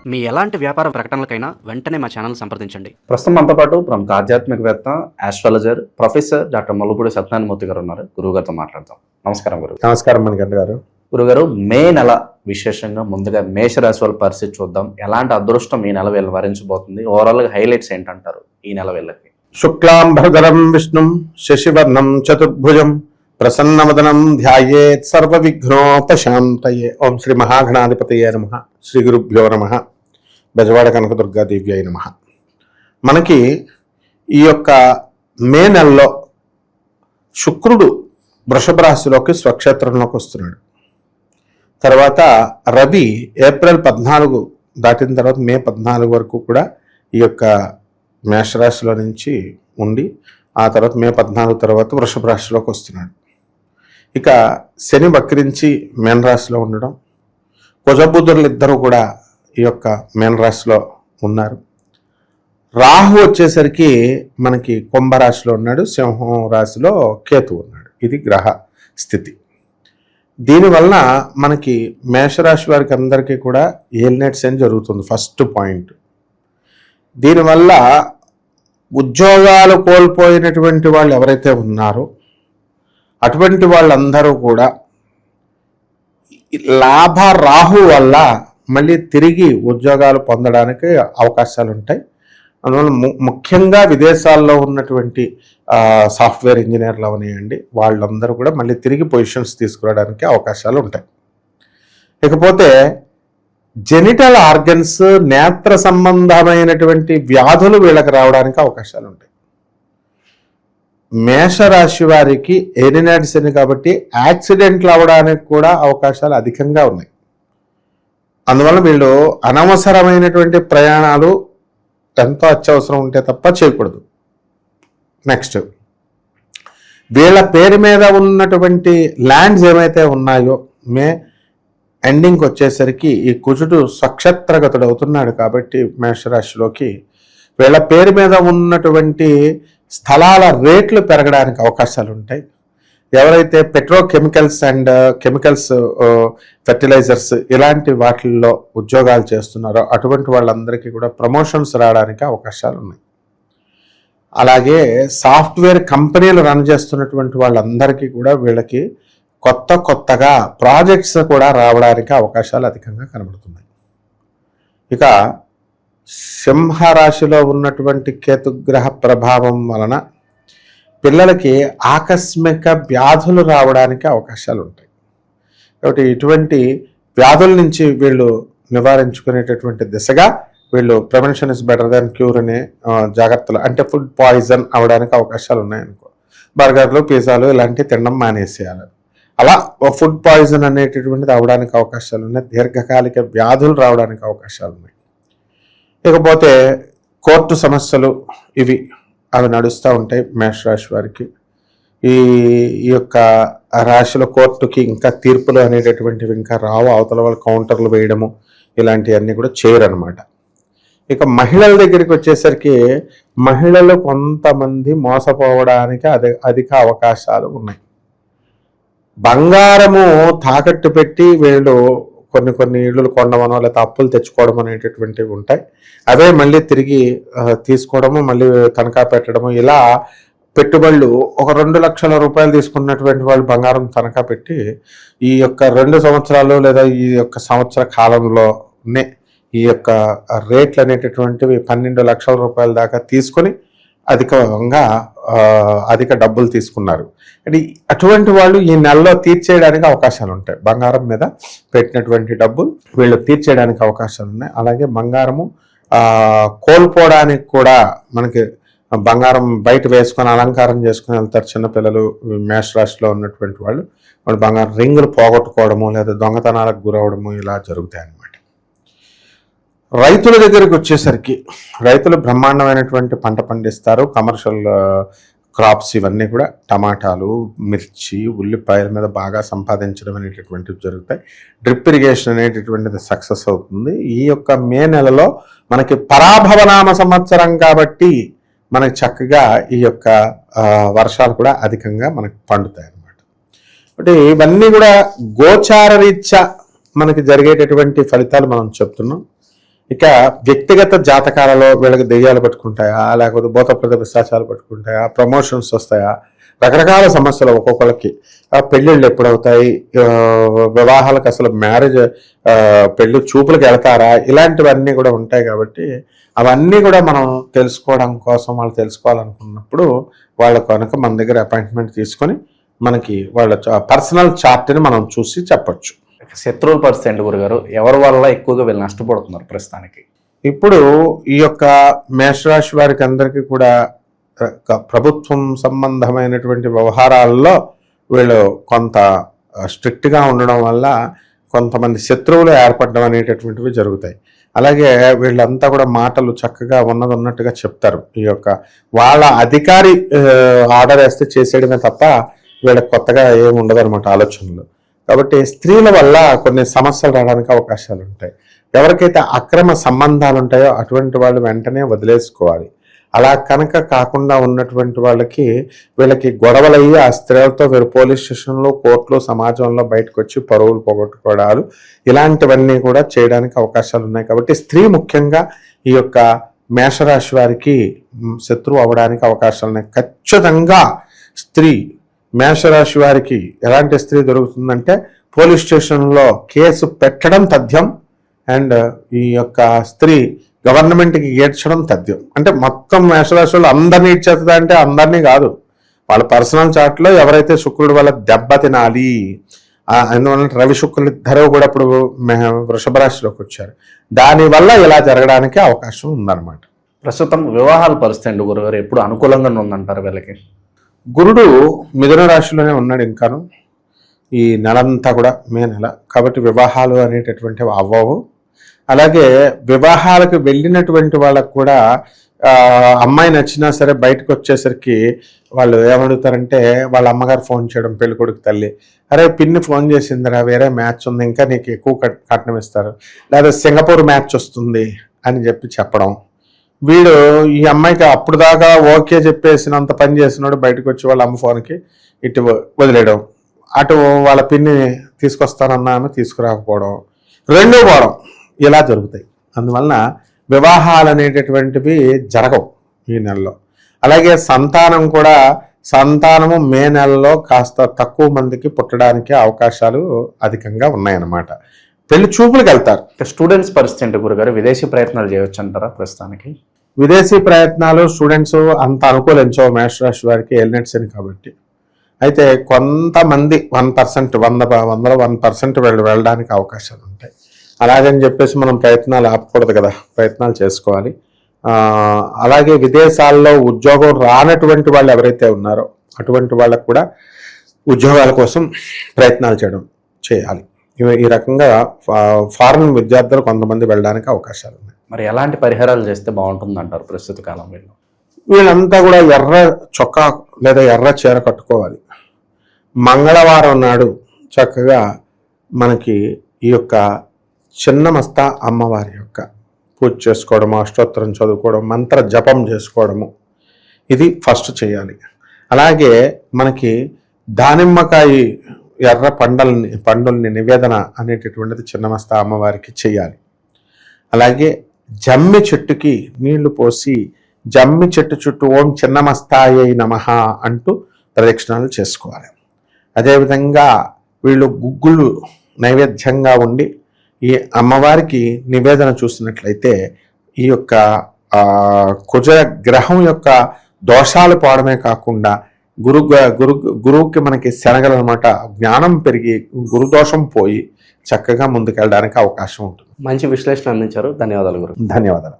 మీ ఎలాంటి వ్యాపార ప్రకటనలకైనా వెంటనే మా ఛానల్ సంప్రదించండి. ప్రస్తుతం మనతో పాటు ప్రముఖ ఆధ్యాత్మికవేత్త, ఆస్ట్రాలజర్, ప్రొఫెసర్ డాక్టర్ మల్లుపూడి సత్యనారాయణమూర్తి గారు ఉన్నారు. గురువుగారితో మాట్లాడతాం. నమస్కారం గురువు. నమస్కారం మణికంఠ గారు. గురుగారు, మే నెల విశేషంగా ముందుగా మేషరాశి వాళ్ళ పరిస్థితి చూద్దాం. ఎలాంటి అదృష్టం ఈ నెల వీళ్ళని వరించబోతుంది? ఓవరాల్ గా హైలైట్స్ ఏంటంటారు ఈ నెల వీళ్ళకి? శుక్లాంబరధరం విష్ణుం శశివర్ణం చతుర్భుజం ప్రసన్నవదనం ధ్యాయేత్ సర్వ విఘ్నోపశాంతయే. ఓం శ్రీ మహాగణాధిపతయే నమః. శ్రీ గురుభ్యో నమః. బెజవాడ కనకదుర్గాదేవి అయి నమః. మనకి ఈ యొక్క మే నెలలో శుక్రుడు వృషభ రాశిలోకి స్వక్షేత్రంలోకి వస్తున్నాడు. తర్వాత రవి ఏప్రిల్ 14 దాటిన తర్వాత మే 14 వరకు కూడా ఈ యొక్క మేషరాశిలో నుంచి ఉండి ఆ తర్వాత మే 14 తర్వాత వృషభ రాశిలోకి వస్తున్నాడు. ఇక శని వక్రించి మీనరాశిలో ఉండడం, కుజబుధులు ఇద్దరు కూడా ఈ యొక్క మీనరాశిలో ఉన్నారు. రాహు వచ్చేసరికి మనకి కుంభరాశిలో ఉన్నాడు, సింహం రాశిలో కేతు ఉన్నాడు. ఇది గ్రహ స్థితి. దీనివల్ల మనకి మేషరాశి వారికి అందరికీ కూడా ఏలినేట్ శని జరుగుతుంది. First point. దీనివల్ల ఉద్యోగాలు కోల్పోయినటువంటి వాళ్ళు ఎవరైతే ఉన్నారో అటువంటి వాళ్ళందరూ కూడా లాభ రాహు వల్ల మళ్ళీ తిరిగి ఉద్యోగాలు పొందడానికి అవకాశాలు ఉంటాయి. అందువల్ల ముఖ్యంగా విదేశాల్లో ఉన్నటువంటి సాఫ్ట్వేర్ ఇంజనీర్లు అవనివ్వండి, వాళ్ళందరూ కూడా మళ్ళీ తిరిగి పొజిషన్స్ తీసుకురావడానికి అవకాశాలు ఉంటాయి. ఇకపోతే జెనిటల్ ఆర్గన్స్, నేత్ర సంబంధమైనటువంటి వ్యాధులు వీళ్ళకి రావడానికి అవకాశాలు ఉంటాయి. మేషరాశి వారికి ఏలినాటి శని కాబట్టి యాక్సిడెంట్లు అవ్వడానికి కూడా అవకాశాలు అధికంగా ఉన్నాయి. అందువల్ల వీళ్ళు అనవసరమైనటువంటి ప్రయాణాలు ఎంతో అత్యవసరం ఉంటే తప్ప చేయకూడదు. నెక్స్ట్, వీళ్ళ పేరు మీద ఉన్నటువంటి ల్యాండ్స్ ఏమైతే ఉన్నాయో మే ఎండింగ్కి వచ్చేసరికి ఈ కుజుడు స్వక్షేత్రగతుడు అవుతున్నాడు కాబట్టి మేషరాశిలోకి వీళ్ళ పేరు మీద ఉన్నటువంటి స్థలాల రేట్లు పెరగడానికి అవకాశాలు ఉంటాయి. ఎవరైతే పెట్రోకెమికల్స్ అండ్ కెమికల్స్, ఫెర్టిలైజర్స్ ఇలాంటి వాటిల్లో ఉద్యోగాలు చేస్తున్నారో అటువంటి వాళ్ళందరికీ కూడా ప్రమోషన్స్ రావడానికి అవకాశాలు ఉన్నాయి. అలాగే సాఫ్ట్వేర్ కంపెనీలు రన్ చేస్తున్నటువంటి వాళ్ళందరికీ కూడా వీళ్ళకి కొత్తగా ప్రాజెక్ట్స్ కూడా రావడానికి అవకాశాలు అధికంగా కనబడుతున్నాయి. ఇక సింహరాశిలో ఉన్నటువంటి కేతుగ్రహ ప్రభావం వలన పిల్లలకి ఆకస్మిక వ్యాధులు రావడానికి అవకాశాలు ఉంటాయి. కాబట్టి ఇటువంటి వ్యాధుల నుంచి వీళ్ళు నివారించుకునేటటువంటి దిశగా వీళ్ళు prevention is better than cure అనే జాగ్రత్తలు, అంటే ఫుడ్ పాయిజన్ అవడానికి అవకాశాలు ఉన్నాయనుకో, బర్గర్లు, పిజ్జాలు ఇలాంటివి తినడం మానేసేయాలి. అలా ఫుడ్ పాయిజన్ అనేటటువంటిది అవడానికి అవకాశాలు ఉన్నాయి. దీర్ఘకాలిక వ్యాధులు రావడానికి అవకాశాలు ఉన్నాయి. ఇకపోతే కోర్టు సమస్యలు అవి నడుస్తూ ఉంటాయి మేషరాశి వారికి. ఈ యొక్క రాశిలో కోర్టుకి ఇంకా తీర్పులు అనేటటువంటివి ఇంకా రావు. అవతల వాళ్ళు కౌంటర్లు వేయడము ఇలాంటివన్నీ కూడా చేయరనమాట. ఇక మహిళల దగ్గరికి వచ్చేసరికి మహిళలు కొంతమంది మోసపోవడానికి అధిక అవకాశాలు ఉన్నాయి. బంగారము తాకట్టు పెట్టి వీళ్ళు కొన్ని ఇళ్ళు కొనడమనో లేకపోతే అప్పులు తెచ్చుకోవడం అనేటటువంటివి ఉంటాయి. అవే మళ్ళీ తిరిగి తీసుకోవడము, మళ్ళీ తనఖా పెట్టడము, ఇలా పెట్టుబడులు ఒక 2 లక్షల రూపాయలు తీసుకున్నటువంటి వాళ్ళు బంగారం తనఖా పెట్టి ఈ యొక్క 2 సంవత్సరాలు లేదా ఈ యొక్క సంవత్సర కాలంలోనే ఈ యొక్క రేట్లు అనేటటువంటివి 12 లక్షల రూపాయల దాకా తీసుకొని అధిక డబ్బులు తీసుకున్నారు. అంటే అటువంటి వాళ్ళు ఈ నెలలో తీర్చేయడానికి అవకాశాలు ఉంటాయి. బంగారం మీద పెట్టినటువంటి డబ్బు వీళ్ళు తీర్చేయడానికి అవకాశాలు ఉన్నాయి. అలాగే బంగారము కోల్పోవడానికి కూడా మనకి బంగారం బయట వేసుకొని అలంకారం చేసుకుని వెళ్తారు చిన్నపిల్లలు. మేషరాశిలో ఉన్నటువంటి వాళ్ళు బంగారం రింగులు పోగొట్టుకోవడము లేదా దొంగతనాలకు గురవడము ఇలా జరుగుతాయి అన్నమాట. రైతుల దగ్గరికి వచ్చేసరికి రైతులు బ్రహ్మాండమైనటువంటి పంట పండిస్తారు. కమర్షియల్ క్రాప్స్ ఇవన్నీ కూడా టమాటాలు, మిర్చి, ఉల్లిపాయల మీద బాగా సంపాదించడం అనేటటువంటివి జరుగుతాయి. డ్రిప్ ఇరిగేషన్ అనేటటువంటిది సక్సెస్ అవుతుంది. ఈ యొక్క మే నెలలో మనకి పరాభవనామ సంవత్సరం కాబట్టి మనకి చక్కగా ఈ యొక్క వర్షాలు కూడా అధికంగా మనకి పండుతాయి అన్నమాట. అంటే ఇవన్నీ కూడా గోచార రీత్యా మనకి జరిగేటటువంటి ఫలితాలు మనం చెప్తున్నాం. ఇక వ్యక్తిగత జాతకాలలో వీళ్ళకి దెయ్యాలు పట్టుకుంటాయా, లేకపోతే భూతప్రేత పిశాచాలు పట్టుకుంటాయా, ప్రమోషన్స్ వస్తాయా, రకరకాల సమస్యలు ఒక్కొక్కరికి. పెళ్ళిళ్ళు ఎప్పుడవుతాయి, వివాహాలకు అసలు మ్యారేజ్ పెళ్ళి చూపులకు వెళ్తారా, ఇలాంటివన్నీ కూడా ఉంటాయి. కాబట్టి అవన్నీ కూడా మనం తెలుసుకోవడం కోసం వాళ్ళు తెలుసుకోవాలనుకున్నప్పుడు వాళ్ళ కనుక మన దగ్గర అపాయింట్మెంట్ తీసుకొని మనకి వాళ్ళ పర్సనల్ చార్ట్ని మనం చూసి చెప్పొచ్చు. శత్రువుల పరిస్థితి ఏంటి గురుగారు? ఎవరి వల్ల ఎక్కువగా వీళ్ళు నష్టపోతున్నారు ప్రస్తుతానికి? ఇప్పుడు ఈ యొక్క మేషరాశి వారికి అందరికీ కూడా ప్రభుత్వం సంబంధమైనటువంటి వ్యవహారాల్లో వీళ్ళు కొంత స్ట్రిక్ట్గా ఉండడం వల్ల కొంతమంది శత్రువులు ఏర్పడడం అనేటటువంటివి జరుగుతాయి. అలాగే వీళ్ళంతా కూడా మాటలు చక్కగా ఉన్నట్టుగా చెప్తారు. ఈ యొక్క వాళ్ళ అధికారి ఆర్డర్ వేస్తే చేసేయడమే తప్ప వీళ్ళకి కొత్తగా ఏమి ఉండదు అనమాట ఆలోచనలు. కాబట్టి స్త్రీల వల్ల కొన్ని సమస్యలు రావడానికి అవకాశాలు ఉంటాయి. ఎవరికైతే అక్రమ సంబంధాలు ఉంటాయో అటువంటి వాళ్ళు వెంటనే వదిలేసుకోవాలి. అలా కనుక కాకుండా ఉన్నటువంటి వీళ్ళకి గొడవలయ్యి ఆ స్త్రీలతో వీరు పోలీస్ స్టేషన్లో, కోర్టులో, సమాజంలో బయటకు వచ్చి పరువులు పోగొట్టుకోవడాలు ఇలాంటివన్నీ కూడా చేయడానికి అవకాశాలు ఉన్నాయి. కాబట్టి స్త్రీ ముఖ్యంగా ఈ యొక్క మేషరాశి వారికి శత్రువు అవ్వడానికి అవకాశాలు ఉన్నాయి. ఖచ్చితంగా స్త్రీ మేషరాశి వారికి ఎలాంటి స్త్రీ దొరుకుతుందంటే పోలీస్ స్టేషన్లో కేసు పెట్టడం తథ్యం, అండ్ ఈ యొక్క స్త్రీ గవర్నమెంట్కి ఏడ్చడం తథ్యం. అంటే మొత్తం మేషరాశి వాళ్ళు అందరినీ ఇచ్చేస్తుందా అంటే అందరినీ కాదు. వాళ్ళ పర్సనల్ చార్ట్లో ఎవరైతే శుక్రుడు వల్ల దెబ్బ తినాలి, అందువల్ల రవి శుక్రులు ఇద్దరు కూడా ఇప్పుడు వృషభ రాశిలోకి వచ్చారు. దానివల్ల ఇలా జరగడానికి అవకాశం ఉందన్నమాట. ప్రస్తుతం వివాహాల పరిస్థితి ఏంటి గురుగారు? ఎప్పుడు అనుకూలంగానే ఉందంటారు వీళ్ళకి? గురుడు మిథున రాశిలోనే ఉన్నాడు ఇంకాను ఈ నెలంతా కూడా, మే నెల. కాబట్టి వివాహాలు అనేటటువంటివి అవ్వవు. అలాగే వివాహాలకు వెళ్ళినటువంటి వాళ్ళకు కూడా అమ్మాయి నచ్చినా సరే బయటకు వచ్చేసరికి వాళ్ళు ఏమడుగుతారంటే వాళ్ళ అమ్మగారు ఫోన్ చేయడం, పెళ్ళికొడుకు తల్లి, అరే పిన్ని ఫోన్ చేసిందిరా, వేరే మ్యాచ్ ఉంది, ఇంకా నీకు ఎక్కువ కట్నం ఇస్తారు, లేదా సింగపూర్ మ్యాచ్ వస్తుంది అని చెప్పడం. వీడు ఈ అమ్మాయికి అప్పుడు దాకా ఓకే చెప్పేసినంత పని చేసినాడు, బయటకు వచ్చి వాళ్ళ అమ్మ ఫోన్కి ఇటు వదిలేయడం, అటు వాళ్ళ పిన్ని తీసుకొస్తానన్నా ఆమె తీసుకురాకపోవడం, రెండో పోవడం, ఇలా జరుగుతాయి. అందువలన వివాహాలు అనేటటువంటివి జరగవు ఈ నెలలో. అలాగే సంతానము మే నెలలో కాస్త తక్కువ మందికి పుట్టడానికి అవకాశాలు అధికంగా ఉన్నాయన్నమాట. పెళ్లి చూపులకు వెళ్తారు. స్టూడెంట్స్ పరిస్థితి ఏంటి గురుగారు? విదేశీ ప్రయత్నాలు చేయొచ్చు అంటారా ప్రస్తుతానికి? విదేశీ ప్రయత్నాలు స్టూడెంట్స్ అంత అనుకూలించవు మేషరాశి వారికి, ఎల్నెట్స్ అని. కాబట్టి అయితే కొంతమంది 1%, 100% వెళ్ళడానికి అవకాశాలు ఉంటాయి. అలాగని చెప్పేసి మనం ప్రయత్నాలు ఆపకూడదు కదా, ప్రయత్నాలు చేసుకోవాలి. అలాగే విదేశాల్లో ఉద్యోగం రానటువంటి వాళ్ళు ఎవరైతే ఉన్నారో అటువంటి వాళ్ళకు కూడా ఉద్యోగాల కోసం ప్రయత్నాలు చేయాలి. ఈ రకంగా ఫారెన్ విద్యార్థులు కొంతమంది వెళ్ళడానికి అవకాశాలు ఉన్నాయి. మరి ఎలాంటి పరిహారాలు చేస్తే బాగుంటుంది అంటారు ప్రస్తుత కాలం? వీళ్ళంతా కూడా ఎర్ర చొక్కా లేదా ఎర్ర చీర కట్టుకోవాలి. మంగళవారం నాడు చక్కగా మనకి ఈ యొక్క చిన్నమస్తా అమ్మవారి యొక్క పూజ చేసుకోవడము, అష్టోత్తరం చదువుకోవడం, మంత్ర జపం చేసుకోవడము, ఇది ఫస్ట్ చేయాలి. అలాగే మనకి దానిమ్మకాయ ఎర్ర పండుల్ని నివేదన అనేటటువంటిది చిన్నమస్తా అమ్మవారికి చేయాలి. అలాగే జమ్మి చెట్టుకి నీళ్లు పోసి జమ్మి చెట్టు చుట్టూ ఓం చిన్నమస్తాయై నమః అంటూ ప్రదక్షిణాలు చేసుకోవాలి. అదేవిధంగా వీళ్ళు గుగ్గులు నైవేద్యంగా ఉండి ఈ అమ్మవారికి నివేదన చూసినట్లయితే ఈ యొక్క కుజ గ్రహం యొక్క దోషాలు పోవడమే కాకుండా గురువుకి మనకి శనగలు అనమాట, జ్ఞానం పెరిగి గురుదోషం పోయి చక్కగా ముందుకెళ్ళడానికి అవకాశం ఉంటుంది. మంచి విశ్లేషణ అందించారు. ధన్యవాదాలు గురు. ధన్యవాదాలు.